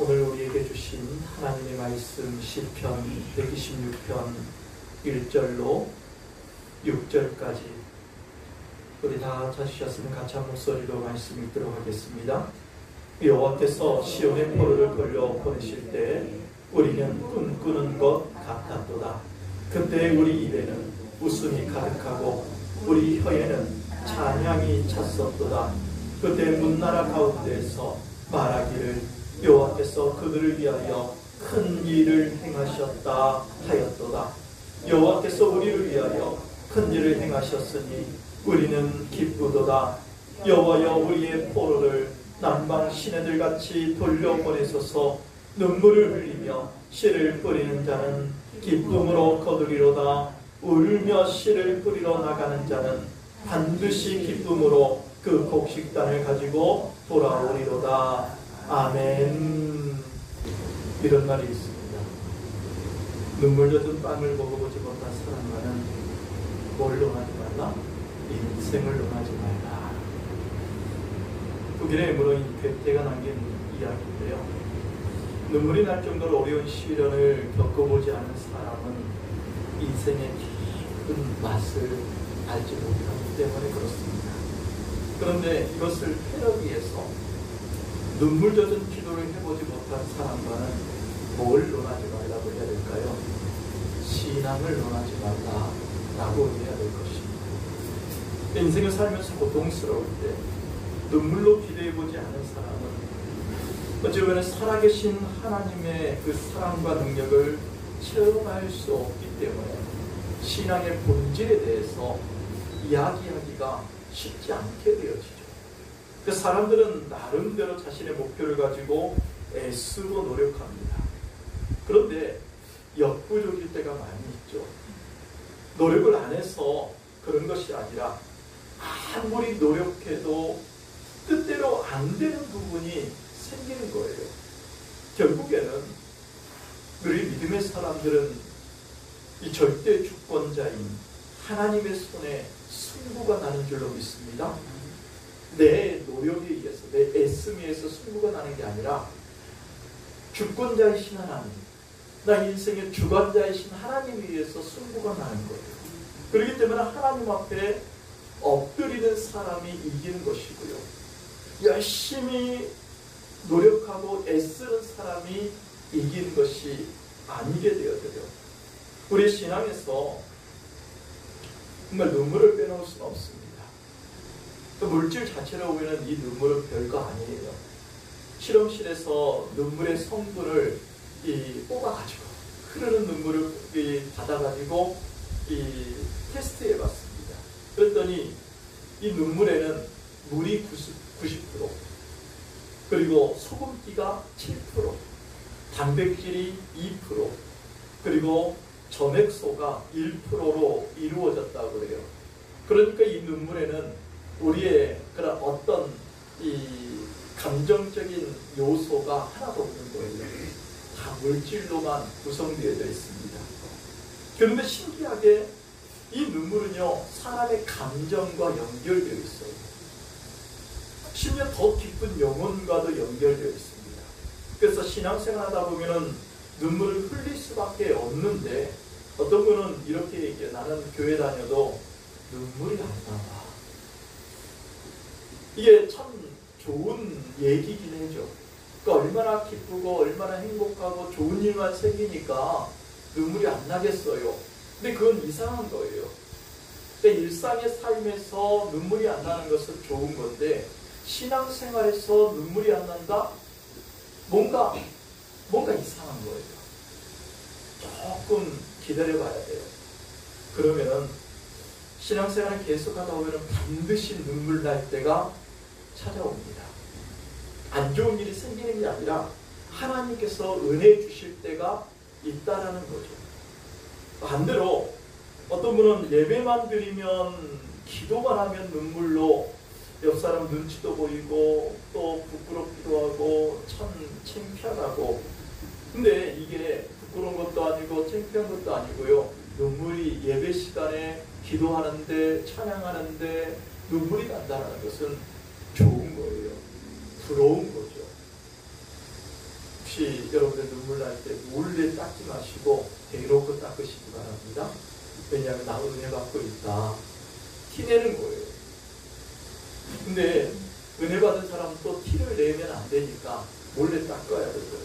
오늘 우리에게 주신 하나님의 말씀 시편 126편 1절로 6절까지 우리 다 찾으셨으면 같이 한 목소리로 말씀 읽도록 하겠습니다. 여호와께서 시온의 포로를 돌려 보내실 때 우리는 꿈꾸는 것 같았도다. 그때 우리 입에는 웃음이 가득하고 우리 혀에는 찬양이 찼었도다. 그때 문나라 가운데에서 말하기를 여호와께서 그들을 위하여 큰 일을 행하셨다 하였도다. 여호와께서 우리를 위하여 큰 일을 행하셨으니 우리는 기쁘도다. 여호와여 우리의 포로를 남방 시내들같이 돌려보내소서. 눈물을 흘리며 씨를 뿌리는 자는 기쁨으로 거두리로다. 울며 씨를 뿌리러 나가는 자는 반드시 기쁨으로 그 곡식단을 가지고 돌아오리로다. 아멘. 이런 말이 있습니다. 눈물 젖은 빵을 먹어보지 못한 사람과는 뭘 논하지 말라? 인생을 논하지 말라. 독일의 에므로인 괴테가 남긴 이야기인데요. 눈물이 날 정도로 어려운 시련을 겪어보지 않은 사람은 인생의 깊은 맛을 알지 못하기 때문에 그렇습니다. 그런데 이것을 해내기 위해서 눈물 젖은 기도를 해보지 못한 사람과는 뭘 논하지 말라고 해야 될까요? 신앙을 논하지 말라라고 해야 될 것입니다. 인생을 살면서 고통스러울 때 눈물로 기도해보지 않은 사람은 어찌 보면 살아계신 하나님의 그 사랑과 능력을 체험할 수 없기 때문에 신앙의 본질에 대해서 이야기하기가 쉽지 않게 되어지죠. 그 사람들은 나름대로 자신의 목표를 가지고 애쓰고 노력합니다. 그런데 역부족일 때가 많이 있죠. 노력을 안 해서 그런 것이 아니라 아무리 노력해도 뜻대로 안 되는 부분이 생기는 거예요. 결국에는 우리 믿음의 사람들은 이 절대 주권자인 하나님의 손에 승부가 나는 줄로 믿습니다. 내 노력에 의해서, 내 애씀에 의해서 승부가 나는 게 아니라 주권자이신 하나님, 나 인생의 주관자이신 하나님에 의해서 승부가 나는 거예요. 그렇기 때문에 하나님 앞에 엎드리는 사람이 이기는 것이고요. 열심히 노력하고 애쓰는 사람이 이기는 것이 아니게 되어져요. 우리 신앙에서 정말 눈물을 빼놓을 수는 없습니다. 그 물질 자체로 보면 이 눈물은 별거 아니에요. 실험실에서 눈물의 성분을 뽑아가지고 흐르는 눈물을 받아가지고 테스트해봤습니다. 그랬더니 이 눈물에는 물이 90%, 그리고 소금기가 7%, 단백질이 2%, 그리고 점액소가 1%로 이루어졌다고 그래요. 그러니까 이 눈물에는 우리의 그런 어떤 이 감정적인 요소가 하나도 없는 거예요. 다 물질로만 구성되어져 있습니다. 그런데 신기하게 이 눈물은요, 사람의 감정과 연결되어 있어요. 심지어 더 깊은 영혼과도 연결되어 있습니다. 그래서 신앙생활 하다 보면은 눈물을 흘릴 수밖에 없는데, 어떤 분은 이렇게 얘기해요. 나는 교회 다녀도 눈물이 안 나와. 이게 참 좋은 얘기긴 해죠. 그러니까 얼마나 기쁘고 얼마나 행복하고 좋은 일만 생기니까 눈물이 안 나겠어요. 근데 그건 이상한 거예요. 근데 일상의 삶에서 눈물이 안 나는 것은 좋은 건데, 신앙생활에서 눈물이 안 난다? 뭔가 이상한 거예요. 조금 기다려봐야 돼요. 그러면은 신앙생활을 계속하다 보면 반드시 눈물 날 때가 찾아옵니다. 안 좋은 일이 생기는 게 아니라 하나님께서 은혜 주실 때가 있다라는 거죠. 반대로 어떤 분은 예배만 드리면, 기도만 하면 눈물로 옆 사람 눈치도 보이고 또 부끄럽기도 하고 참 창피하다고. 근데 이게 부끄러운 것도 아니고 창피한 것도 아니고요. 눈물이 예배 시간에 기도하는데 찬양하는데 눈물이 난다는 것은 좋은 거예요. 부러운 거죠. 혹시 여러분들 눈물 날 때 몰래 닦지 마시고 대놓고 닦으시기 바랍니다. 왜냐하면 나 은혜 받고 있다. 티내는 거예요. 근데 은혜 받은 사람은 또 티를 내면 안 되니까 몰래 닦아야 되죠.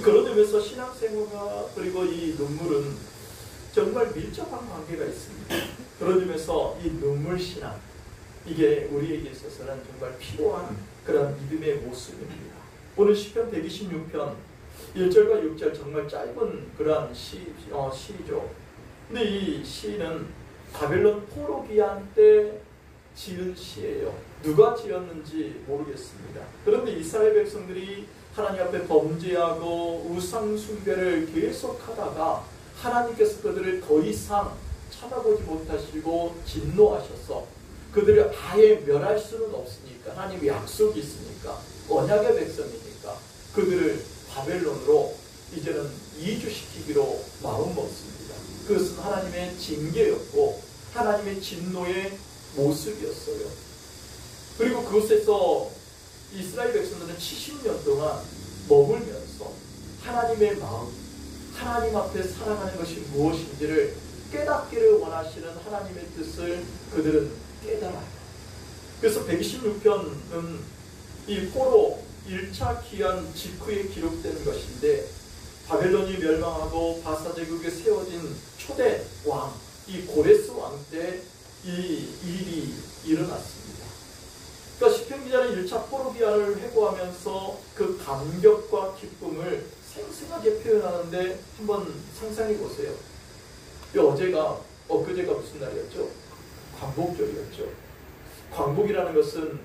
그런 의미에서 신앙생활과 그리고 이 눈물은 정말 밀접한 관계가 있습니다. 그런 의미에서 이 눈물 신앙, 이게 우리에게 있어서는 정말 필요한 그런 믿음의 모습입니다. 오늘 시편 126편 1절과 6절 정말 짧은 그러한 시죠. 근데 이 시는 바벨론 포로 기한 때 지은 시예요. 누가 지었는지 모르겠습니다. 그런데 이스라엘 백성들이 하나님 앞에 범죄하고 우상 숭배를 계속하다가 하나님께서 그들을 더 이상 찾아보지 못하시고 진노하셔서 그들을 아예 멸할 수는 없으니까, 하나님의 약속이 있으니까, 언약의 백성이니까 그들을 바벨론으로 이제는 이주시키기로 마음먹습니다. 그것은 하나님의 징계였고 하나님의 진노의 모습이었어요. 그리고 그곳에서 이스라엘 백성들은 70년 동안 머물면서 하나님의 마음, 하나님 앞에 살아가는 것이 무엇인지를 깨닫기를 원하시는 하나님의 뜻을 그들은 깨달아요. 그래서 126편은 이 포로 1차 기한 직후에 기록되는 것인데, 바벨론이 멸망하고 바사 제국에 세워진 초대 왕, 이 고레스 왕 때 이 일이 일어났습니다. 그러니까 시편 기자는 1차 포로 기한을 회고하면서 그 감격과 기쁨을 생생하게 표현하는데 한번 상상해 보세요. 엊그제가 무슨 날이었죠? 광복절이었죠. 광복이라는 것은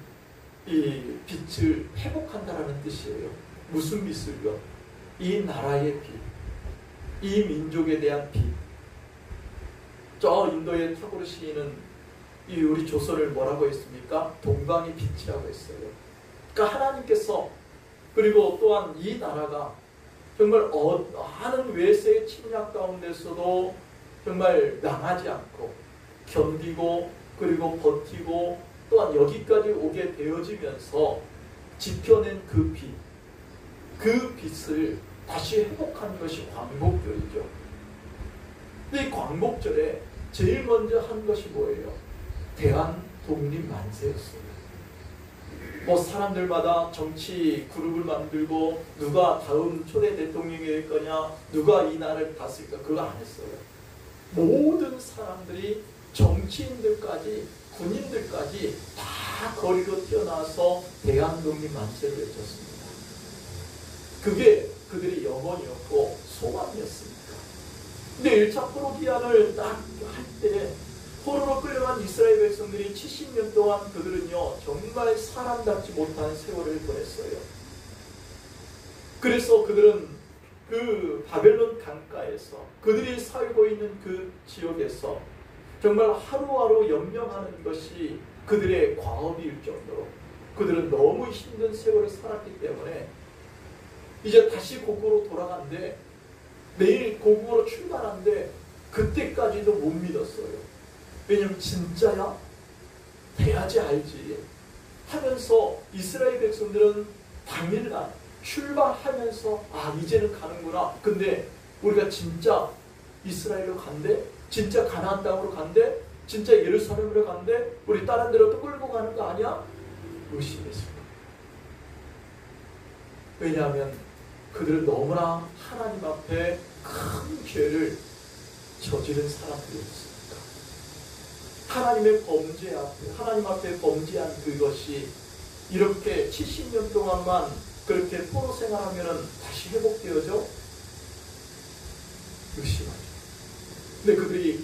이 빛을 회복한다라는 뜻이에요. 무슨 빛을요? 이 나라의 빛, 이 민족에 대한 빛. 저 인도의 타고르 시인은 이 우리 조선을 뭐라고 했습니까? 동방의 빛이라고 했어요. 그러니까 하나님께서, 그리고 또한 이 나라가 정말 많은 외세의 침략 가운데서도 정말 망하지 않고 견디고 그리고 버티고 또한 여기까지 오게 되어지면서 지켜낸 그 빛, 그 빛을 다시 회복하는 것이 광복절이죠. 근데 이 광복절에 제일 먼저 한 것이 뭐예요? 대한 독립 만세였어요. 뭐 사람들마다 정치 그룹을 만들고 누가 다음 초대 대통령이 될 거냐, 누가 이 나라를 다스릴까, 그거 안 했어요. 모든 사람들이, 정치인들까지 군인들까지 다 거리로 튀어나와서 대한 독립 만세를 외쳤습니다. 그게 그들의 영혼이었고 소망이었습니다. 근데 1차 포로 기한을 딱 할 때 포로로 끌려간 이스라엘 백성들이 70년 동안 그들은요 정말 사람답지 못한 세월을 보냈어요. 그래서 그들은 그 바벨론 강가에서, 그들이 살고 있는 그 지역에서 정말 하루하루 연명하는 것이 그들의 과업일 정도로 그들은 너무 힘든 세월을 살았기 때문에 이제 다시 고국으로 돌아간대, 내일 고국으로 출발한대, 그때까지도 못 믿었어요. 왜냐면 진짜야? 돼야지 알지 하면서 이스라엘 백성들은 당일날 출발하면서 이제는 가는구나. 근데 우리가 진짜 이스라엘로 간대? 진짜 가나안 땅으로 간대? 진짜 예루살렘으로 간대? 우리 다른 데로 또 끌고 가는 거 아니야? 의심했을 거예요. 왜냐하면 그들은 너무나 하나님 앞에 큰 죄를 저지른 사람들이었습니다. 하나님의 범죄 앞에, 하나님 앞에 범죄한 그것이 이렇게 70년 동안만 그렇게 포로 생활하면 다시 회복되어져? 의심하죠. 근데 그들이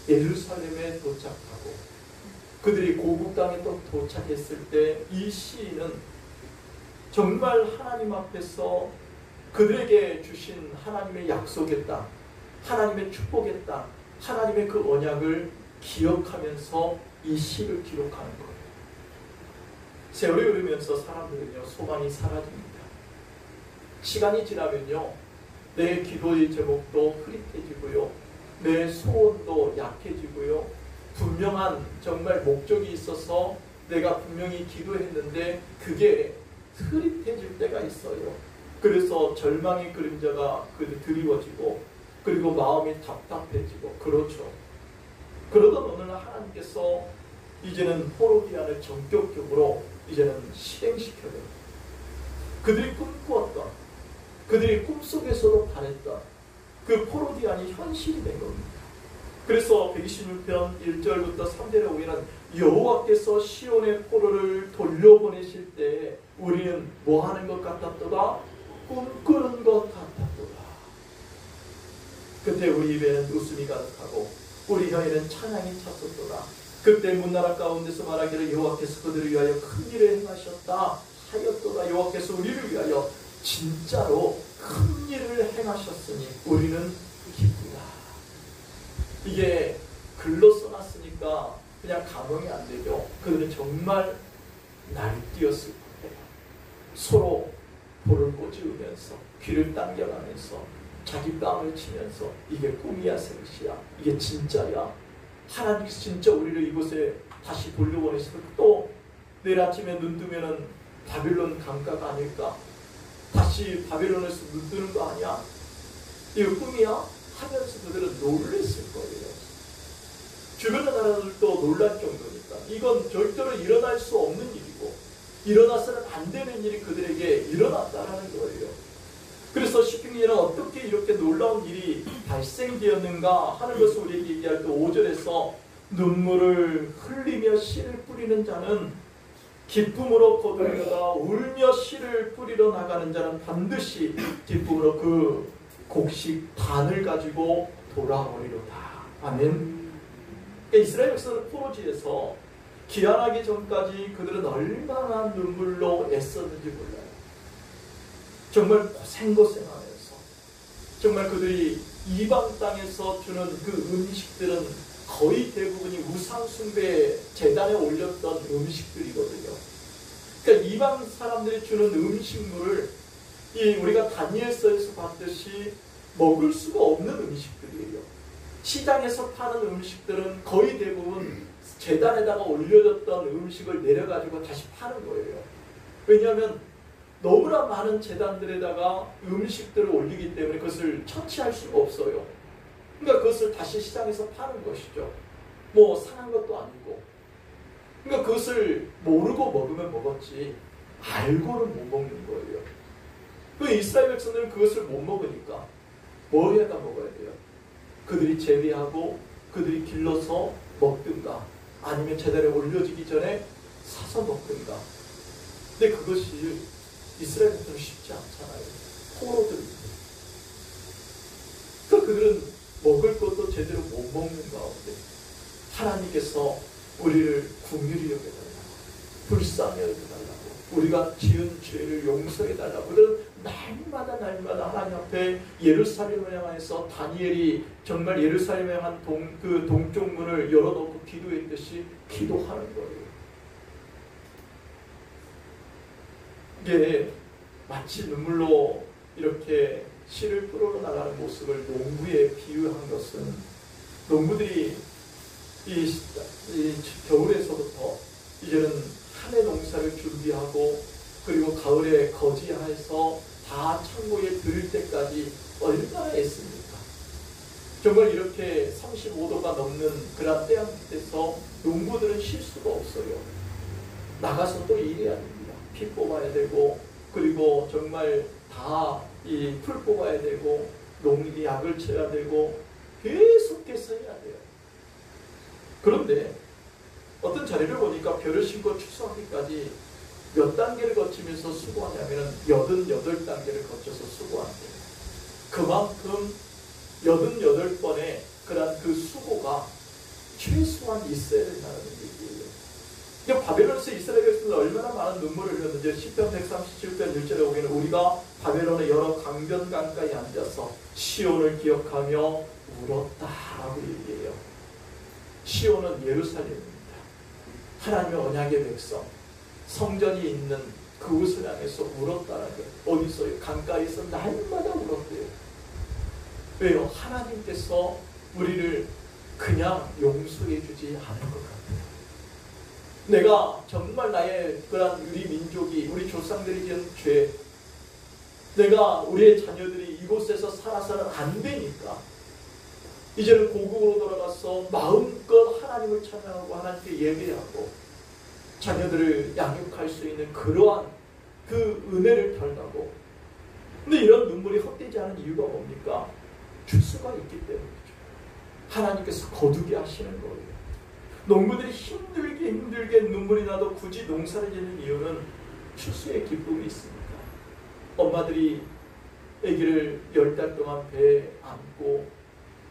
예루살렘에 도착하고 그들이 고국 땅에 또 도착했을 때 이 시인은 정말 하나님 앞에서 그들에게 주신 하나님의 약속의 땅, 하나님의 축복의 땅, 하나님의 그 언약을 기억하면서 이 시를 기록하는 거예요. 세월이 흐르면서 사람들은요 소망이 사라집니다. 시간이 지나면요 내 기도의 제목도 흐릿해지고요, 내 소원도 약해지고요, 분명한 정말 목적이 있어서 내가 분명히 기도했는데 그게 흐릿해질 때가 있어요. 그래서 절망의 그림자가 드리워지고 그리고 마음이 답답해지고 그렇죠. 그러던 어느 날 하나님께서 이제는 포로디안을 전격적으로 이제는 실행시켜요. 그들이 꿈꾸었던, 그들이 꿈속에서도 바랬던 그 포로디안이 현실이 된 겁니다. 그래서 126편 1절부터 3절에 보면 여호와께서 시온의 포로를 돌려보내실 때 우리는 뭐 하는 것 같았도다? 꿈꾸는 것 같았도다. 그때 우리 입에는 웃음이 가득하고 우리 혀에는 찬양이 찼었도다. 그때 문나라 가운데서 말하기를 여호와께서 그들을 위하여 큰 일을 행하셨다 하였도다. 여호와께서 우리를 위하여 진짜로 큰 일을 행하셨으니 우리는 기쁘다. 이게 글로 써놨으니까 그냥 감흥이 안 되죠. 그들은 정말 날뛰었을 거예요. 서로 볼을 꼬집으면서 귀를 당겨가면서 자기 뺨을 치면서 이게 꿈이야 생시야, 이게 진짜야, 하나님께서 진짜 우리를 이곳에 다시 돌려보내서 또 내일 아침에 눈 뜨면은 바빌론 강가가 아닐까, 다시 바빌론에서 눈 뜨는 거 아니야, 이거 꿈이야 하면서 그들은 놀랬을 거예요. 주변의 나라들도 놀랄 정도니까 이건 절대로 일어날 수 없는 일이고 일어나서는 안 되는 일이 그들에게 일어났다라는 거예요. 그래서 시편기는 어떻게 이렇게 놀라운 일이 발생되었는가 하는 것을 우리에게 얘기할 때 5절에서 눈물을 흘리며 씨를 뿌리는 자는 기쁨으로 거두려다 울며 씨를 뿌리러 나가는 자는 반드시 기쁨으로 그 곡식 반을 가지고 돌아오리로다. 아멘. 이스라엘 백성은 포로지에서 귀환하기 전까지 그들은 얼마나 눈물로 애썼는지 몰라요. 정말 고생하면서 정말 그들이 이방 땅에서 주는 그 음식들은 거의 대부분이 우상숭배 제단에 올렸던 음식들이거든요. 그러니까 이방 사람들이 주는 음식물을 우리가 다니엘서에서 봤듯이 먹을 수가 없는 음식들이에요. 시장에서 파는 음식들은 거의 대부분 제단에다가 올려졌던 음식을 내려가지고 다시 파는 거예요. 왜냐하면 너무나 많은 제단들에다가 음식들을 올리기 때문에 그것을 처치할 수가 없어요. 그러니까 그것을 다시 시장에서 파는 것이죠. 뭐 상한 것도 아니고. 그러니까 그것을 모르고 먹으면 먹었지 알고는 못 먹는 거예요. 그 이스라엘 백성들은 그것을 못 먹으니까 뭘 해다 먹어야 돼요? 그들이 재배하고 그들이 길러서 먹든가 아니면 제단에 올려지기 전에 사서 먹든가. 근데 그것이 이스라엘 백성은 쉽지 않잖아요. 포로들입니다. 그러니까 그들은 먹을 것도 제대로 못 먹는 가운데 하나님께서 우리를 긍휼히 여겨달라고, 불쌍히 여겨달라고, 우리가 지은 죄를 용서해달라고 그들은 날마다 하나님 앞에 예루살렘을 향해서 다니엘이 정말 예루살렘에 향한 그 동쪽 문을 열어놓고 기도했듯이 기도하는 거예요. 이게 마치 눈물로 이렇게 씨를 뿌려 나가는 모습을 농부에 비유한 것은, 농부들이 이 겨울에서부터 이제는 한 해 농사를 준비하고 그리고 가을에 거지해서 다 창고에 들을 때까지 얼마나 애씁니까? 정말 이렇게 35도가 넘는 그런 태양빛에서 농부들은 쉴 수가 없어요. 나가서 또 일해야 됩니다. 피 뽑아야 되고 그리고 정말 다 이 풀 뽑아야 되고 농약을 쳐야 되고 계속해서 해야 돼요. 그런데 어떤 자료를 보니까 벼를 심고 추수하기까지 몇 단계를 거치면서 수고하냐면 88단계를 거쳐서 수고한대요. 그만큼 88번의 그런 그 수고가 최소한 있어야 된다는 얘기예요. 그러니까 바벨론에서 이스라엘 백성들 얼마나 많은 눈물을 흘렸는지 시편 137편 1절에 보면 우리가 바벨론의 여러 강변 강가에 앉아서 시온을 기억하며 울었다라고 얘기해요. 시온은 예루살렘입니다. 하나님의 언약의 백성, 성전이 있는 그곳을 향해서 울었다는 게 어디서요? 강가에서 날마다 울었대요. 왜요? 하나님께서 우리를 그냥 용서해 주지 않을 것 같아요. 내가 정말 나의 그런 우리 민족이 우리 조상들이 지은 죄, 우리의 자녀들이 이곳에서 살아서는 안 되니까 이제는 고국으로 돌아가서 마음껏 하나님을 찬양하고 하나님께 예배하고 자녀들을 양육할 수 있는 그러한 그 은혜를 달라고. 근데 이런 눈물이 헛되지 않은 이유가 뭡니까? 추수가 있기 때문이죠. 하나님께서 거두게 하시는 거예요. 농부들이 힘들게 눈물이 나도 굳이 농사를 짓는 이유는 추수의 기쁨이 있습니다. 엄마들이 아기를 10달 동안 배에 안고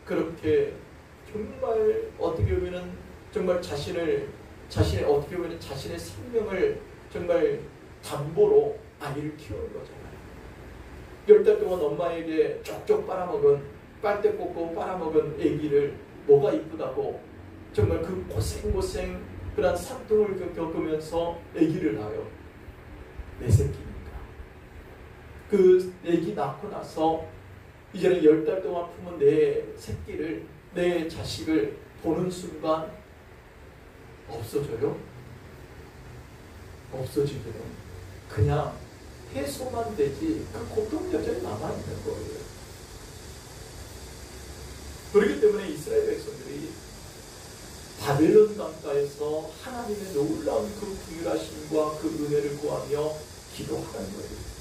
그렇게 정말 어떻게 보면은 정말 자신의 어떻게 보면 자신의 생명을 정말 담보로 아이를 키우는 거잖아요. 10달 동안 엄마에게 쪽쪽 빨아먹은 빨대 꽂고 빨아먹은 아기를 뭐가 이쁘다고 정말 그 고생 그런 산통을 겪으면서 아기를 낳아요. 내 새끼니까. 그 아기 낳고 나서 이제는 10달 동안 품은 내 새끼를, 내 자식을 보는 순간 없어져요? 없어지고요. 그냥 해소만 되지 그 고통 여전히 남아있는 거예요. 그렇기 때문에 이스라엘 백성들이 바벨론 강가에서 하나님의 놀라운 그 부유하심과 그 은혜를 구하며 기도하는 거예요.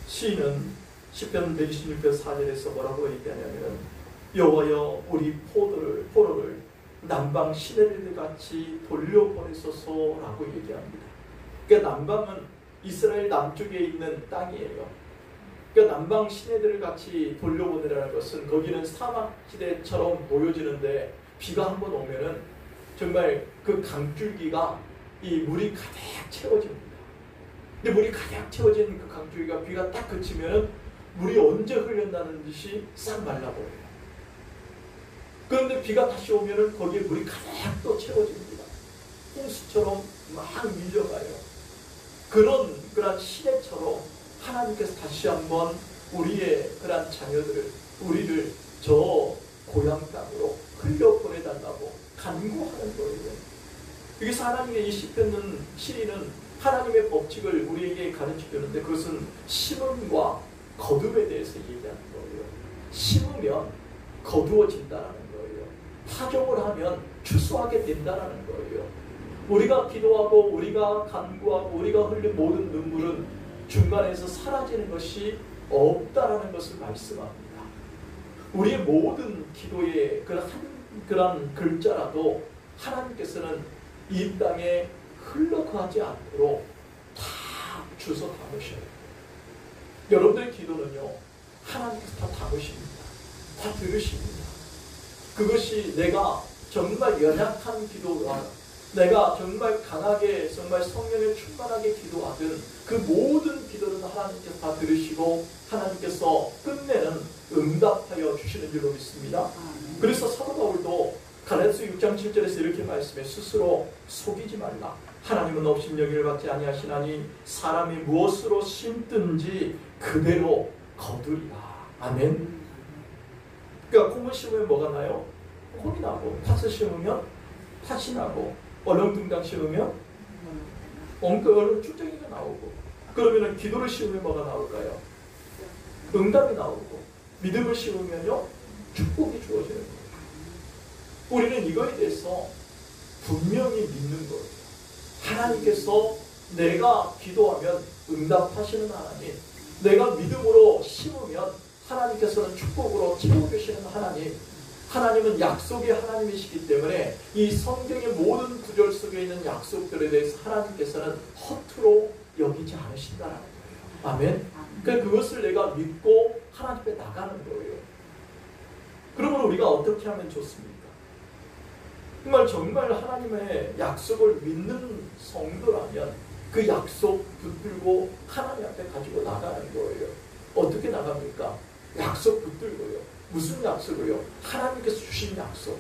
시인은 시편 126편 4절에서 뭐라고 얘기하냐면 여호와여 우리 포로를 남방 시내들 같이 돌려보내소서라고 얘기합니다. 그러니까 남방은 이스라엘 남쪽에 있는 땅이에요. 그러니까 남방 시내들을 같이 돌려보내라는 것은 거기는 사막지대처럼 보여지는데 비가 한번 오면은 정말 그 강줄기가 이 물이 가득 채워집니다. 근데 물이 가득 채워진 그 강줄기가 비가 딱 그치면은 물이 언제 흘른다는 듯이 싹 말라버려요. 그런데 비가 다시 오면은 거기에 물이 가득 또 채워집니다. 홍수처럼 막 밀려가요. 그런 시내처럼 하나님께서 다시 한번 우리의 그런 자녀들을, 우리를 저 고향 땅으로 흘려보내달라고 간구하는 거예요. 여기서 하나님의 이 시인은 하나님의 법칙을 우리에게 가르쳐 주는데 그것은 심음과 거둠에 대해서 얘기하는 거예요. 심으면 거두어진다는 거예요. 파종을 하면 추수하게 된다는 거예요. 우리가 기도하고 우리가 간구하고 우리가 흘린 모든 눈물은 중간에서 사라지는 것이 없다라는 것을 말씀합니다. 우리의 모든 기도의 그런 글자라도 하나님께서는 이 땅에 흘러가지 않도록 다 주워 담으셔요. 여러분들의 기도는요, 하나님께서 다 담으십니다. 다 들으십니다. 그것이 내가 정말 연약한 기도가, 내가 정말 강하게 정말 성령에 충만하게 기도하든 그 모든 기도는 하나님께서 다 들으시고 하나님께서 끝내는 응답하여 주시는 줄로 믿습니다. 그래서 사도 바울도 갈라디아서 6장 7절에서 이렇게 말씀해, 스스로 속이지 말라. 하나님은 업신여기를 받지 아니하시나니 사람이 무엇으로 심든지 그대로 거두리라. 아멘. 그러니까 콩을 심으면 뭐가 나요? 콩이 나고, 팥을 심으면 팥이 나고, 얼렁뚱땅 심으면 얼른 쭉정이가 나오고, 그러면 기도를 심으면 뭐가 나올까요? 응답이 나오고, 믿음을 심으면요 축복이 주어지는 거예요. 우리는 이거에 대해서 분명히 믿는 거예요. 하나님께서 내가 기도하면 응답하시는 하나님, 내가 믿음으로 심으면 하나님께서는 축복으로 채워주시는 하나님, 하나님은 약속의 하나님이시기 때문에 이 성경의 모든 구절 속에 있는 약속들에 대해서 하나님께서는 허투루 여기지 않으신다는 거예요. 아멘. 그러니까 그것을 내가 믿고 하나님 앞에 나가는 거예요. 그러면 우리가 어떻게 하면 좋습니까? 정말 하나님의 약속을 믿는 성도라면 그 약속 붙들고 하나님 앞에 가지고 나가는 거예요. 어떻게 나갑니까? 약속 붙들고요. 무슨 약속을요? 하나님께서 주신 약속.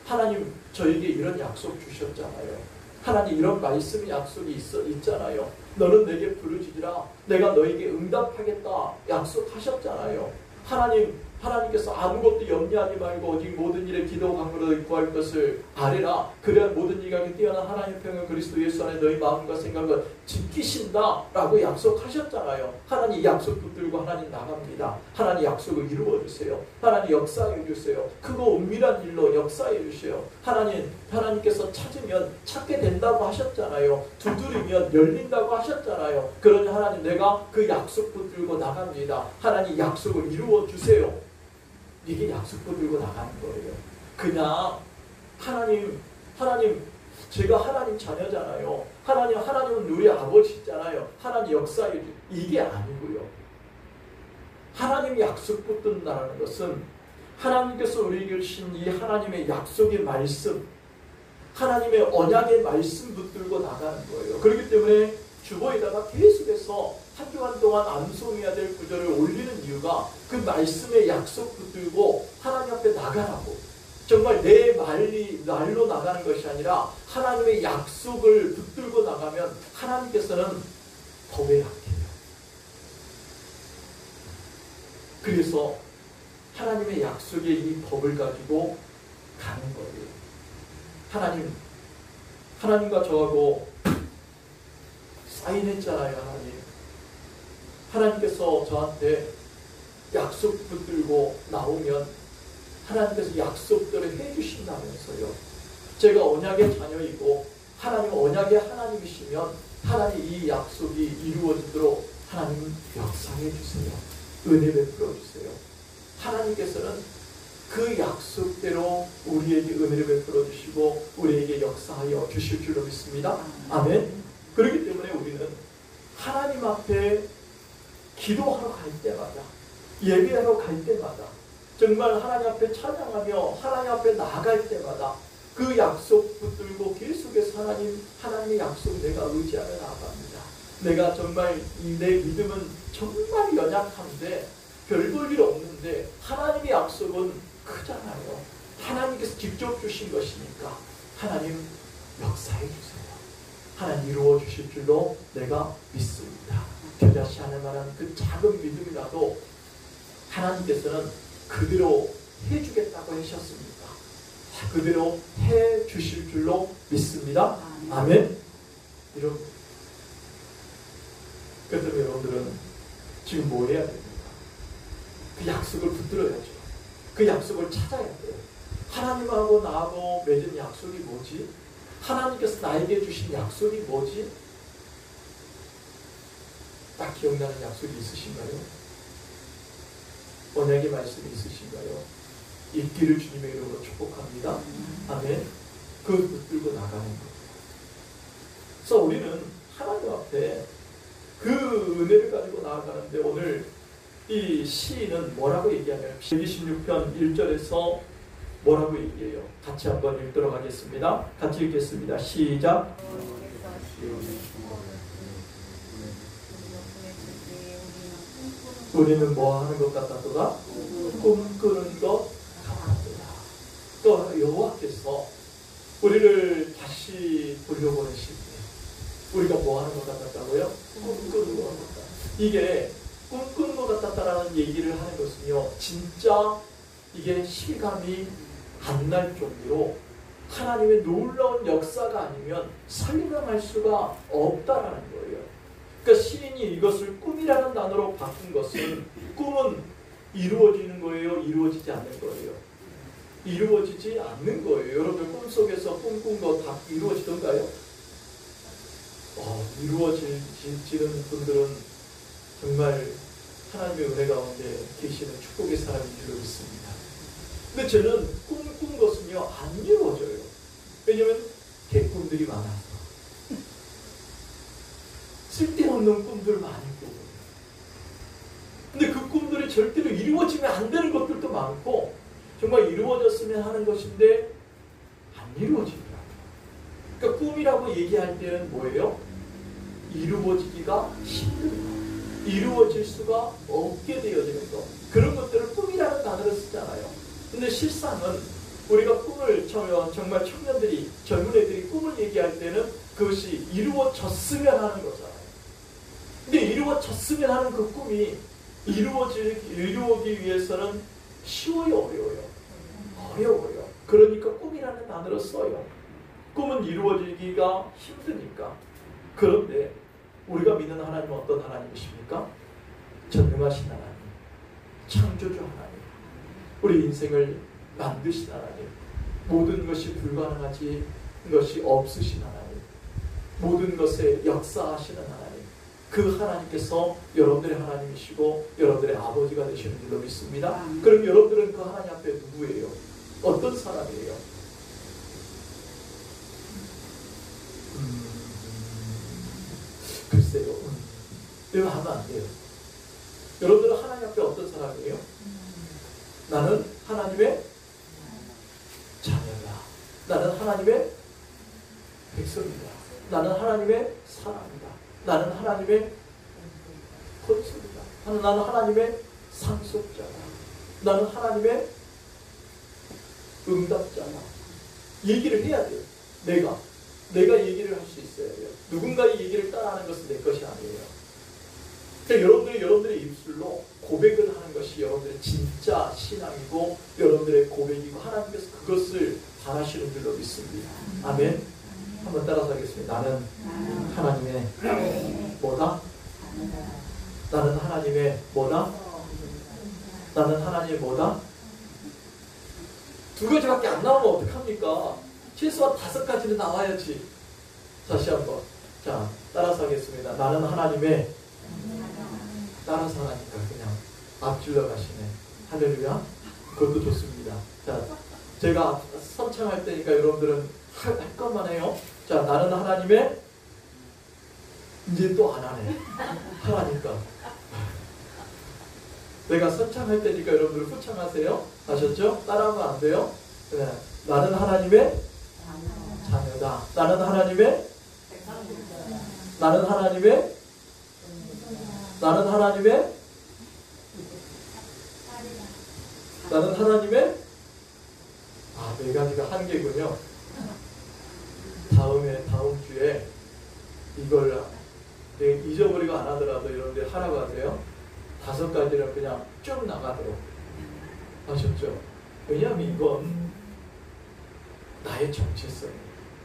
하나님 저에게 이런 약속 주셨잖아요. 하나님 이런 말씀의 약속이 있잖아요. 너는 내게 부르짖으라 내가 너에게 응답하겠다 약속하셨잖아요. 하나님 하나님께서 아무것도 염려하지 말고 오직 모든 일에 기도 간구로 구할 것을 아뢰라. 그래야 모든 일과 뛰어난 하나님의 평을 그리스도 예수 안에 너희 마음과 생각을 지키신다라고 약속하셨잖아요. 하나님 약속 붙들고 하나님 나갑니다. 하나님 약속을 이루어 주세요. 하나님 역사해 주세요. 크고 은밀한 일로 역사해 주세요. 하나님께서 찾으면 찾게 된다고 하셨잖아요. 두드리면 열린다고 하셨잖아요. 그러니 하나님 내가 그 약속 붙들고 나갑니다. 하나님 약속을 이루어 주세요. 이게 약속 붙들고 나가는 거예요. 그냥 하나님 제가 하나님 자녀잖아요. 하나님은 우리 아버지잖아요. 하나님 역사해 주 이게 아니고요. 하나님이 약속 붙든다는 것은 하나님께서 우리에게 주신 이 하나님의 약속의 말씀, 하나님의 언약의 말씀 붙들고 나가는 거예요. 그렇기 때문에 주보에다가 계속해서 한 주간 동안 암송해야 될 구절을 올리는 이유가 그 말씀의 약속 붙들고 하나님 앞에 나가라고. 정말 내 말로 나가는 것이 아니라 하나님의 약속을 붙들고 나가면 하나님께서는 법에 약해요. 그래서 하나님의 약속의 이 법을 가지고 가는 거예요. 하나님과 저하고 사인했잖아요. 하나님께서 저한테 약속 붙들고 나오면 하나님께서 약속들을 해주신다면서요. 제가 언약의 자녀이고 하나님 언약의 하나님이시면 하나님 이 약속이 이루어지도록 하나님 역사해 주세요. 은혜 베풀어 주세요. 하나님께서는 그 약속대로 우리에게 은혜를 베풀어 주시고 우리에게 역사하여 주실 줄로 믿습니다. 아멘. 그렇기 때문에 우리는 하나님 앞에 기도하러 갈 때마다, 예배하러 갈 때마다, 정말 하나님 앞에 찬양하며 하나님 앞에 나아갈 때마다 그 약속 붙들고 계속해서 하나님의 약속 내가 의지하며 나아갑니다. 내가 정말 내 믿음은 정말 연약한데 별 볼 일 없는데 하나님의 약속은 크잖아요. 하나님께서 직접 주신 것이니까 하나님 역사해 주세요. 하나님 이루어 주실 줄로 내가 믿습니다. 겨자씨 하나만한 그 작은 믿음이라도 하나님께서는 그대로 해주겠다고 하셨습니다. 그대로 해주실 줄로 믿습니다. 아멘. 여러분, 그렇다면 여러분들은 지금 뭐 해야 됩니까? 그 약속을 붙들어야죠. 그 약속을 찾아야 돼요. 하나님하고 나하고 맺은 약속이 뭐지? 하나님께서 나에게 주신 약속이 뭐지? 딱 기억나는 약속이 있으신가요? 언약의 말씀이 있으신가요? 있기를 주님의 이름으로 축복합니다. 아멘. 그걸 붙들고 나가는 거예요. 그래서 우리는 하나님 앞에 그 은혜를 가지고 나아가는데 오늘 이 시인은 뭐라고 얘기하냐면 126편 1절에서 뭐라고 얘기해요? 같이 한번 읽도록 하겠습니다. 같이 읽겠습니다. 시작. 우리는 뭐 하는 것 같았더라? 꿈꾸는 것 같았더라. 또 여호와께서 우리를 다시 돌려보내실 때 우리가 뭐 하는 것 같았다고요? 꿈꾸는 것 같았다. 이게 꿈꾸는 것 같았다라는 얘기를 하는 것은요, 진짜 이게 실감이 안 날 정도로 하나님의 놀라운 역사가 아니면 설명할 수가 없다라는 거예요. 그러니까 시인이 이것을 꿈이라는 단어로 바꾼 것은 꿈은 이루어지는 거예요? 이루어지지 않는 거예요? 이루어지지 않는 거예요. 여러분 꿈속에서 꿈꾼 거 다 이루어지던가요? 이루어지는 분들은 정말 하나님의 은혜 가운데 계시는 축복의 사람인 줄 믿습니다. 근데 저는 꿈꾼 것은요 안 이루어져요. 왜냐하면 개꿈들이 많아서 쓸데없는 꿈들 많이 꾸고, 근데 그 꿈들이 절대로 이루어지면 안 되는 것들도 많고 정말 이루어졌으면 하는 것인데 안 이루어지더라고요. 그러니까 꿈이라고 얘기할 때는 뭐예요? 이루어지기가 힘든 것, 이루어질 수가 없게 되어지는 것, 그런 것들을 꿈이라는 단어를 쓰잖아요. 근데 실상은 우리가 꿈을 정말 청년들이, 젊은 애들이 꿈을 얘기할 때는 그것이 이루어졌으면 하는 거잖아요. 근데 이루어졌으면 하는 그 꿈이 이루어지기 위해서는 쉬워요, 어려워요? 어려워요. 그러니까 꿈이라는 단어를 써요. 꿈은 이루어지기가 힘드니까. 그런데 우리가 믿는 하나님은 어떤 하나님이십니까? 전능하신 하나님, 창조주 하나님, 우리 인생을 만드신 하나님, 모든 것이 불가능하지 것이 없으신 하나님, 모든 것에 역사하시는 하나님, 그 하나님께서 여러분들의 하나님이시고 여러분들의 아버지가 되시는 줄로 믿습니다. 그럼 여러분들은 그 하나님 앞에 누구예요? 어떤 사람이에요? 글쎄요. 이거 하면 안 돼요. 여러분들은 하나님 앞에 어떤 사람이에요? 나는 하나님의 자녀다. 나는 하나님의 백성이다. 나는 하나님의 사람이다. 나는 하나님의 권속이다. 나는 하나님의 상속자다. 나는 하나님의 응답자다. 얘기를 해야 돼요. 내가 얘기를 할 수 있어야 돼요. 누군가의 얘기를 따라하는 것은 내 것이 아니에요. 그러니까 여러분들의 입술로 고백을 하는 것이 여러분들의 진짜 신앙이고 여러분들의 고백이고 하나님께서 그것을 바라시는 줄로 믿습니다. 아멘. 한번 따라서 하겠습니다. 나는 하나님의 뭐다? 나는 하나님의 뭐다? 나는 하나님의 뭐다? 두 가지밖에 안 나오면 어떡합니까? 최소한 5가지는 나와야지. 다시 한번. 자, 따라서 하겠습니다. 나는 하나님의, 따라서 하니까 그냥 앞질러 가시네. 할렐루야. 그것도 좋습니다. 자, 제가 선창할 때니까 여러분들은 할 것만 해요. 자, 나는 하나님의, 이제 또 안 하네. 하라니까. 내가 선창할 때니까 여러분들 후창하세요. 아셨죠? 따라하면 안 돼요. 네. 나는 하나님의 자녀다. 나는 하나님의 나는 하나님의 나는 하나님의 나는 하나님의 4가지가 한계군요. 다음 주에 이걸 잊어버리고 안 하더라도 여러분들 하라고 하세요. 5가지는 그냥 쭉 나가도록. 아셨죠? 왜냐하면 이건 나의 정체성,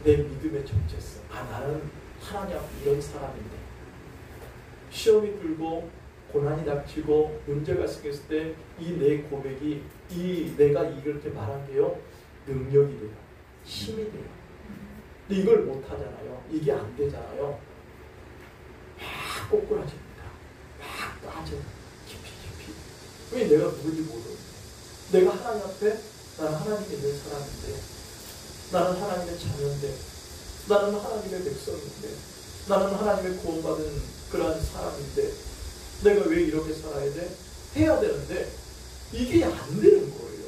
내 믿음의 정체성. 나는 하나님 앞에 이런 사람인데. 시험이 들고 고난이 닥치고 문제가 생겼을 때 이 내 고백이 내가 이렇게 말한 게요 능력이 돼요. 힘이 돼요. 근데 이걸 못하잖아요. 이게 안 되잖아요. 막 꼬꾸라집니다. 막 따져. 깊이. 왜 내가 누군지 모르는데. 내가 하나님 앞에 나는 하나님이 있는 사람인데 나는 하나님의 자녀인데 나는 하나님의 백성인데 나는 하나님의 구원받은 그러한 사람인데 내가 왜 이렇게 살아야 돼? 해야 되는데 이게 안 되는 거예요.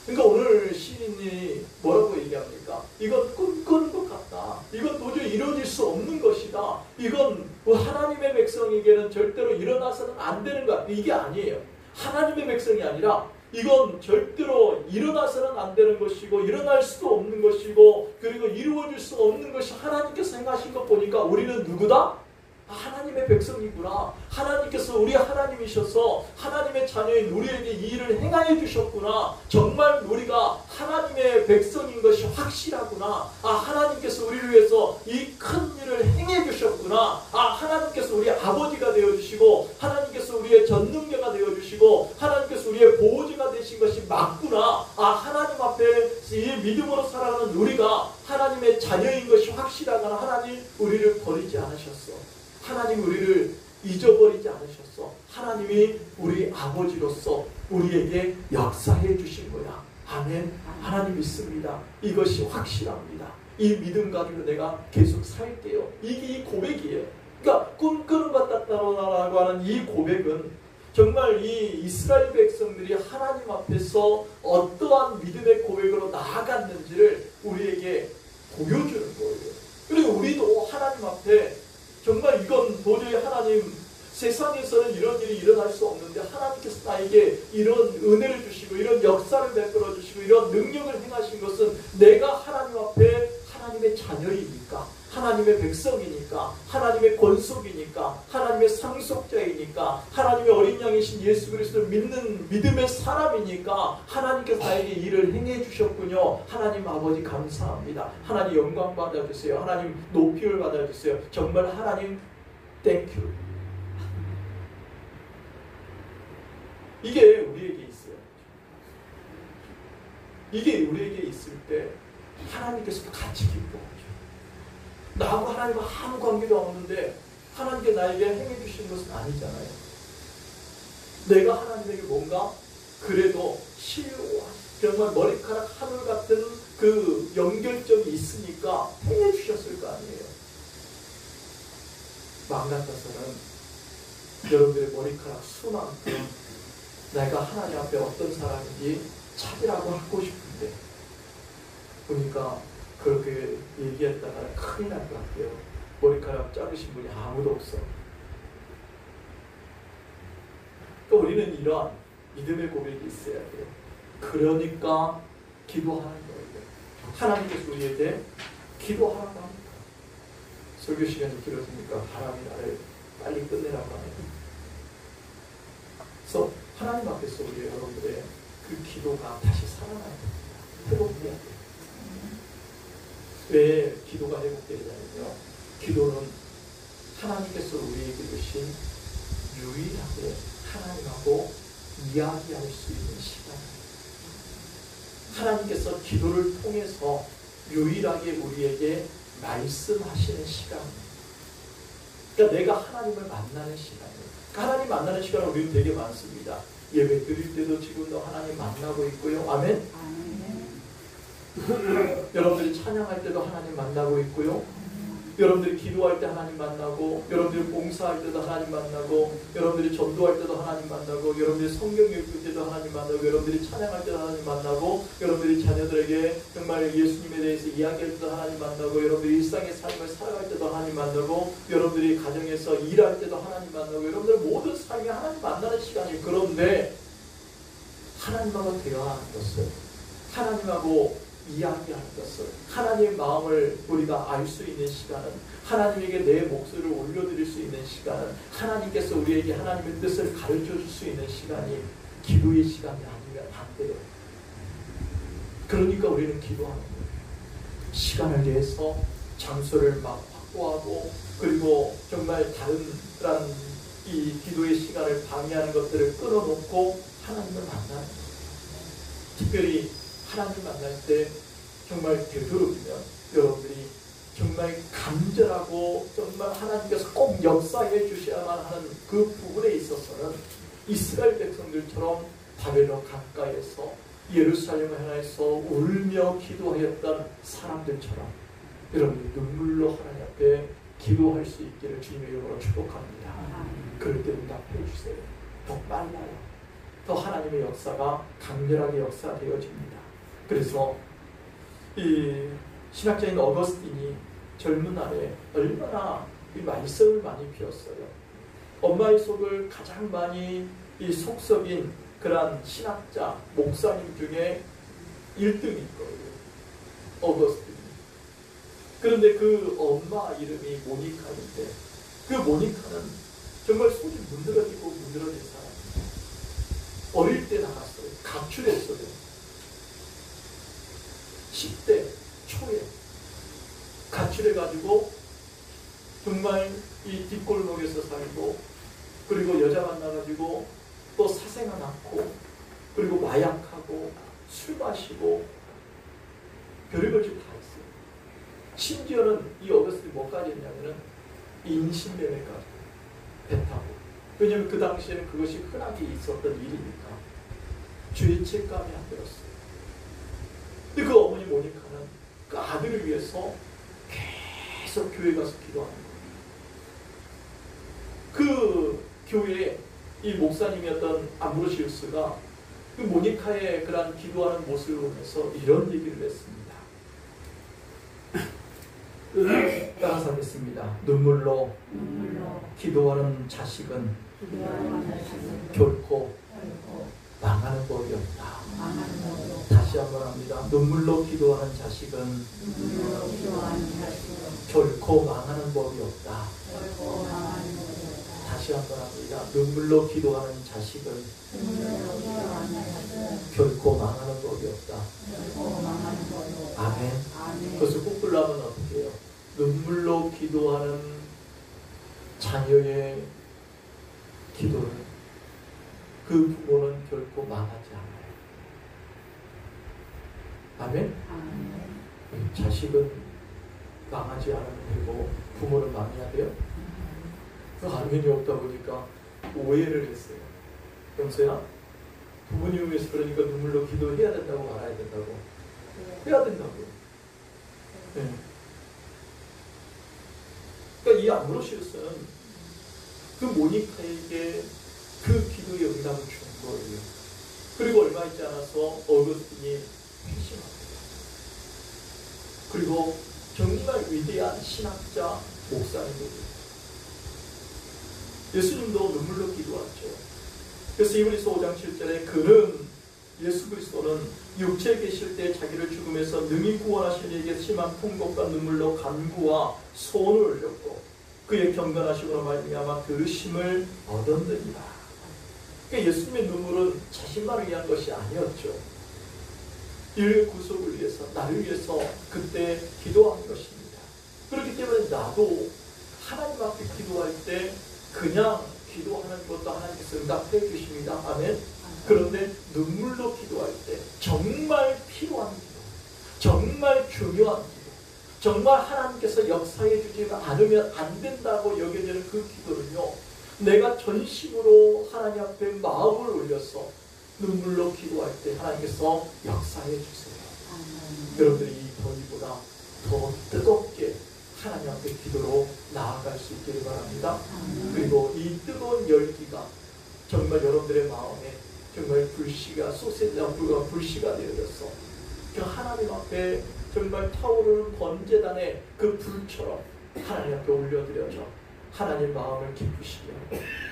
그러니까 오늘 시인이 뭐라고 얘기합니까? 이건 꿈꾸는 것 같다. 이건 도저히 이루어질 수 없는 것이다. 이건 하나님의 백성에게는 절대로 일어나서는 안 되는 것. 이게 아니에요. 하나님의 백성이 아니라 이건 절대로 일어나서는 안 되는 것이고 일어날 수도 없는 것이고 그리고 이루어질 수 없는 것이 하나님께서 행하신 것 보니까 우리는 누구다? 하나님의 백성이구나. 하나님께서 우리 하나님이셔서 하나님의 자녀인 우리에게 이 일을 행하여 주셨구나. 정말 우리가 하나님의 백성인 것이 확실하구나. 하나님께서 우리를 위해서 이 큰 일을 행해 주셨구나. 하나님께서 우리의 아버지가 되어주시고 하나님께서 우리의 전능자가 되어주시고 하나님께서 우리의 보호자가 되신 것이 맞구나. 하나님 앞에 이 믿음으로 살아가는 우리가 하나님의 자녀인 것이 확실하구나. 하나님 우리를 버리지 않으셨어. 하나님 우리를 잊어버리지 않으셨어. 하나님이 우리 아버지로서 우리에게 역사해 주신 거야. 아멘. 하나님 믿습니다. 이것이 확실합니다. 이 믿음 가지고 내가 계속 살게요. 이게 이 고백이에요. 그러니까 꿈꾸는 것 같다라고 하는 이 고백은 정말 이 이스라엘 백성들이 하나님 앞에서 어떠한 믿음의 고백으로 나아갔는지를 우리에게 보여주는 거예요. 그리고 우리도 하나님 앞에 정말 이건 도저히 하나님 세상에서는 이런 일이 일어날 수 없는데 하나님께서 나에게 이런 은혜를 주시고 이런 역사를 베풀어 주시고 이런 능력을 행하신 것은 내가 하나님 앞에 하나님의 자녀이니까, 하나님의 백성이니까, 하나님의 권속이니까, 하나님의 상속자이니까, 하나님의 어린 양이신 예수 그리스도를 믿는 믿음의 사람이니까 하나님께서 나에게 일을 행해 주셨군요. 하나님 아버지 감사합니다. 하나님 영광 받아주세요. 하나님 높이를 받아주세요. 정말 하나님 땡큐. 이게 우리에게 있어요. 이게 우리에게 있을 때 하나님께서도 같이 기뻐하죠. 나하고 하나님과 아무 관계도 없는데 하나님께 나에게 행해 주신 것은 아니잖아요. 내가 하나님에게 뭔가 그래도 정말 머리카락 하늘 같은 그 연결점이 있으니까 행해 주셨을 거 아니에요. 마음 같아서는 여러분들의 머리카락 수만큼 내가 하나님 앞에 어떤 사람인지 찾으라고 하고 싶은데 보니까 그렇게 얘기했다가 큰일 날 것 같아요. 머리카락 자르신 분이 아무도 없어. 그러니까 우리는 이러한 믿음의 고백이 있어야 돼요. 그러니까 기도하는 거예요. 하나님께서 우리에게 기도하라고 합니다. 설교 시간이 길어지니까 바람이 나를 빨리 끝내라고 합니다. 그래서 하나님 앞에서 우리 여러분들의 그 기도가 다시 살아나야 됩니다. 회복해야 돼요. 왜 기도가 회복되냐면요. 기도는 하나님께서 우리에게 주신 유일하게 하나님하고 이야기할 수 있는 시간이에요. 하나님께서 기도를 통해서 유일하게 우리에게 말씀하시는 시간이에요. 그러니까 내가 하나님을 만나는 시간이에요. 하나님 만나는 시간은 우리는 되게 많습니다. 예배 드릴 때도 지금도 하나님 만나고 있고요. 아멘? 여러분들이 찬양할 때도 하나님 만나고 있고요. 여러분들이 기도할 때 하나님 만나고, 여러분들이 봉사할 때도 하나님 만나고, 여러분들이 전도할 때도 하나님 만나고, 여러분들이 성경 읽을 때도 하나님 만나고, 여러분들이 찬양할 때도 하나님 만나고, 여러분들이 자녀들에게 정말 예수님에 대해서 이야기할 때도 하나님 만나고, 여러분들이 일상의 삶을 살아갈 때도 하나님 만나고, 여러분들이 가정에서 일할 때도 하나님 만나고, 여러분들 모든 삶이 하나님 만나는 시간이에요. 그런데 하나님하고 대화하는 것을, 하나님하고 이야기하는 것을, 하나님의 마음을 우리가 알 수 있는 시간은, 하나님에게 내 목소리를 올려드릴 수 있는 시간은, 하나님께서 우리에게 하나님의 뜻을 가르쳐 줄 수 있는 시간이 기도의 시간이 아니면 안 돼요. 그러니까 우리는 기도하는 거예요. 시간을 내서 장소를 막 확보하고, 그리고 정말 다른 이 기도의 시간을 방해하는 것들을 끊어놓고 하나님을 만나는 거예요. 특별히 하나님 만날 때 정말 되도록이면 여러분들이 정말 간절하고 정말 하나님께서 꼭 역사해 주셔야만 하는 그 부분에 있어서는 이스라엘 백성들처럼 바벨론 가까이에서 예루살렘을 향해서 울며 기도하였던 사람들처럼 여러분들이 눈물로 하나님 앞에 기도할 수 있기를 주님의 이름으로 축복합니다. 그럴 때 응답해 주세요. 더 빨라요. 더 하나님의 역사가 강렬하게 역사되어집니다. 그래서 이 신학자인 어거스틴이 젊은 날에 얼마나 이 말씀을 많이 피웠어요. 엄마의 속을 가장 많이 이 속썩인 그런 신학자, 목사님 중에 1등일 거예요. 어거스틴이. 그런데 그 엄마 이름이 모니카인데 그 모니카는 정말 손이 문드러지고 문드러진 사람이에요. 어릴 때 나갔어요. 가출했어요. 10대 초에 가출해가지고 정말 이 뒷골목에서 살고, 그리고 여자 만나가지고 또 사생아 낳고, 그리고 마약하고 술 마시고 별의별 짓 다 했어요. 심지어는 이 어거스틴이 뭐까지 했냐면은 인신매매까지 배 타고. 왜냐하면 그 당시에는 그것이 흔하게 있었던 일이니까 죄책감이 안 들었어요. 근데 그 어머니 모니카는 그 아들을 위해서 계속 교회 가서 기도하는 거예요. 그 교회에 이 목사님이었던 암브로시우스가 그 모니카의 그런 기도하는 모습을 보면서 이런 얘기를 했습니다. 따라서 하겠습니다. 눈물로 기도하는 자식은 결코 망하는 법이 없다. 다시 다시 한번 합니다. 눈물로 기도하는 자식은 결코 망하는 법이 없다. 다시 한번 합니다. 눈물로 기도하는 자식은 결코 망하는 법이 없다. 아멘. 그것을 꾹꾸려면 어떻게 해요? 눈물로 기도하는 자녀의 기도를 그 부모는 결코 망하지 않아요. 아멘. 자식은 망하지 않으면 되고 부모는 망해야 돼요? 아멘이 없다 보니까 오해를 했어요. 영서야, 부모님을 위해서 그러니까 눈물로 기도해야 된다고 말아야 된다고? 해야 된다고요. 네. 그러니까 이 안브로시우스는 그 모니카에게 그 기도의 응답을 준 거예요. 그리고 얼마 있지 않아서 어거스틴이 회심합니다. 그리고 정말 위대한 신학자 목사님입니다. 예수님도 눈물로 기도하죠. 그래서 이브리서 5장 7절에 그는 예수 그리스도는 육체에 계실 때 자기를 죽음에서 능히 구원하신 이에게 심한 통곡과 눈물로 간구와 소원을 올렸고 그의 경건하시고 말미암아 들으심을 얻었느니라. 그러니까 예수님의 눈물은 자신만을 위한 것이 아니었죠. 인류의 구속을 위해서, 나를 위해서 그때 기도한 것입니다. 그렇기 때문에 나도 하나님 앞에 기도할 때 그냥 기도하는 것도 하나님께서 응답해 주십니다. 아멘. 그런데 눈물로 기도할 때 정말 필요한 기도, 정말 중요한 기도, 정말 하나님께서 역사해 주지 않으면 안 된다고 여겨지는 그 기도는요, 내가 전심으로 하나님 앞에 마음을 올려서 눈물로 기도할 때 하나님께서 역사해 주세요. 여러분들이 이보다 더 뜨겁게 하나님 앞에 기도로 나아갈 수 있기를 바랍니다. 그리고 이 뜨거운 열기가 정말 여러분들의 마음에 정말 불씨가 소세지와 불과 불씨가 되어져서 그 하나님 앞에 정말 타오르는 번제단의 그 불처럼 하나님 앞에 올려드려져 하나님 마음을 기쁘시며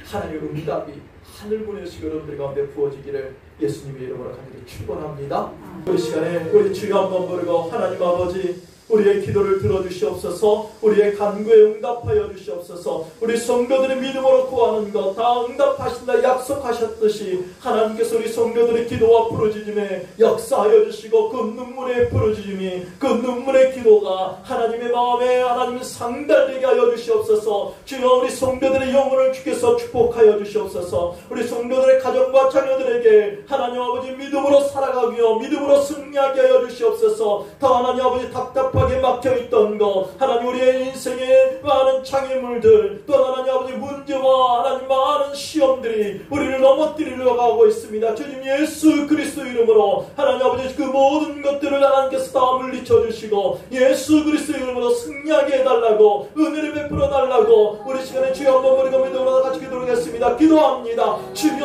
하나님의 응답이 하늘문에서 여러분들 가운데 부어지기를 예수님의 이름으로 간절히 축원합니다. 이 시간에 우리 주여 한번 부르고 하나님 아버지 우리의 기도를 들어주시옵소서. 우리의 간구에 응답하여 주시옵소서. 우리 성도들의 믿음으로 구하는 것 다 응답하신다 약속하셨듯이 하나님께서 우리 성도들의 기도와 부르짖음에 역사하여 주시고 그 눈물의 부르짖음이 그 눈물의 기도가 하나님의 마음에 하나님 상달되게 하여 주시옵소서. 주여 우리 성도들의 영혼을 주께서 축복하여 주시옵소서. 우리 성도들의 가정과 자녀들에게 하나님 아버지 믿음으로 살아가며 믿음으로 승리하게 하여 주시옵소서. 더 하나님 아버지 답답한 막혀있던 것 하나님 우리의 인생에 많은 장애물들 또 하나님 아버지 문제와 하나님 많은 시험들이 우리를 넘어뜨리려 가고 있습니다. 주님 예수 그리스도 이름으로 하나님 아버지 그 모든 것들을 하나님께서 다 물리쳐 주시고 예수 그리스도 이름으로 승리하게 해달라고 은혜를 베풀어 달라고 우리 시간에 주여 한번 우리가 믿음으로 같이 기도하겠습니다. 기도합니다. 주여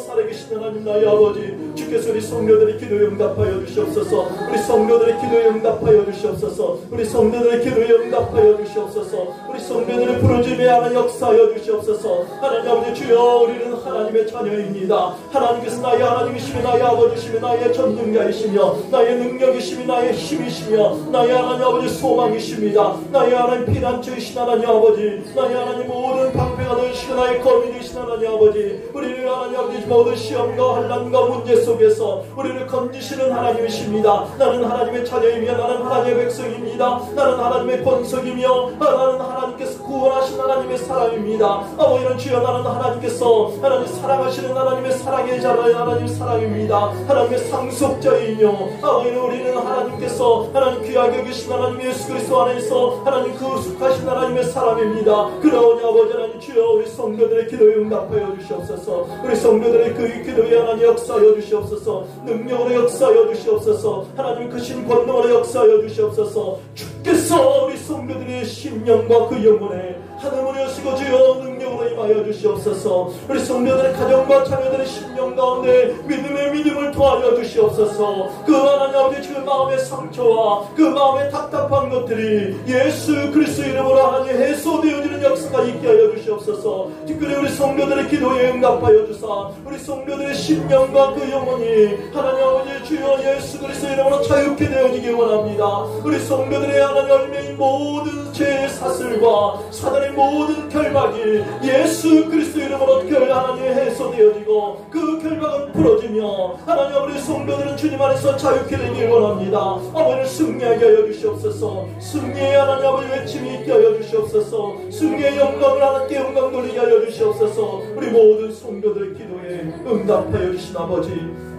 살아계신 하나님 나의 아버지 주께서 우리 성도들의 기도에 응답하여 주시옵소서. 우리 성도들의 기도에 응답하여 주시옵소서. 우리 성도들의 기도에 응답하여 주시옵소서. 우리 성도들의 부르짖음에 하나님 역사하여 주시옵소서. 하나님 아버지 주여 우리는 하나님의 자녀입니다. 하나님께서 나의 하나님이시며 나의 아버지시며 나의 전능자이시며 나의 능력이시며 나의 힘이시며 나의 하나님 아버지 소망이십니다. 나의 하나님 피난처이신 하나님 아버지 나의 하나님 모든 방패가 되시고 나의 검이 되신 하나님 아버지 우리를 하나님 아버지 모든 시험과 환난과 문제 속에서 우리를 건지시는 하나님이십니다. 나는 하나님의 자녀이며 나는 하나님의 백성입니다. 나는 하나님의 권속이며 나는 하나님께서 구원하신 하나님의 사람입니다. 아버지는 주여 나는 하나님께서 하나님 사랑하시는 하나님의 사랑의 자라의 하나님의 사랑입니다. 하나님의 상속자이며 아버지는 우리는 하나님께서 하나님 귀하게 여기신 하나님 예수 그리스도 안에서 하나님 그 숙하신 하나님의 사람입니다. 그러오니 아버지 하나님 주여 우리 성도들의 기도에 응답하여 주시옵소서. 우리 성도들의 그 기도에 하나님 역사하여 주시옵소서. 능력으로 역사하여 주시옵소서. 하나님 크신 권능으로 역사하여 주시옵소서. 주께서 우리 성도들의 심령과 그 영혼에 하늘문에 여시고 주여 능력으로 임하여 주시옵소서. 우리 성도들의 가정과 자녀들의 심령 가운데 믿음의 믿음을 도와줘 주시옵소서. 그 하나님 아버지 그 마음의 상처와 그 마음의 답답한 것들이 예수 그리스도 이름으로 하나님 해소되어지는 역사가 있게 하여 주시옵소서. 특별히 우리 성도들의 기도에 응답하여 주사 우리 성도들의 심령과 그 영혼이 하나님 아버지 주여 예수 그리스도 이름으로 자유케 되어지기 원합니다. 우리 성도들의 하나님 열매인 모든 죄의 사슬과 사단의 모든 결박이 예수 그리스도 이름으로 하나님 해소되어지고 그 결박은 풀어지며 하나님 아버지 성도들은 주님 안에서 자유케 되길 원합니다. 아버지를 승리하게 하여 주시옵소서. 승리의 하나님 아버지 외침이 있게 하여 주시옵소서. 승리의 영광을 하나님께 영광 돌리게 하여 주시옵소서. 우리 모든 성도들의 기도에 응답하여 주신 아버지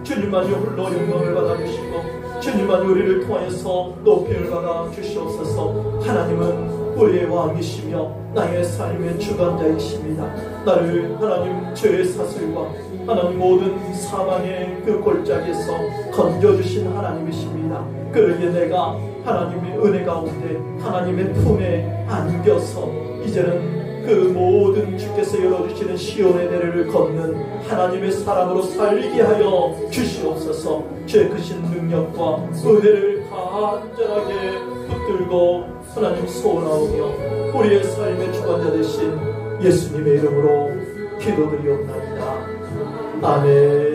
주님만이 홀로 영광을 받아주시고 주님만이 우리를 통하여서 높임을 받아 주시옵소서. 하나님은 우리의 왕이시며 나의 삶의 주관자이십니다. 나를 하나님 죄의 사슬과 하나님 모든 사망의 그 골짜기에서 건져주신 하나님이십니다. 그러기에 내가 하나님의 은혜 가운데 하나님의 품에 안겨서 이제는 그 모든 주께서 열어주시는 시온의 내를 걷는 하나님의 사람으로 살게 하여 주시옵소서. 주의 크신 능력과 은혜를 간절하게 붙들고 하나님 소원하오며 우리의 삶의 주관자 되신 예수님의 이름으로 기도드리옵나이다. 아멘.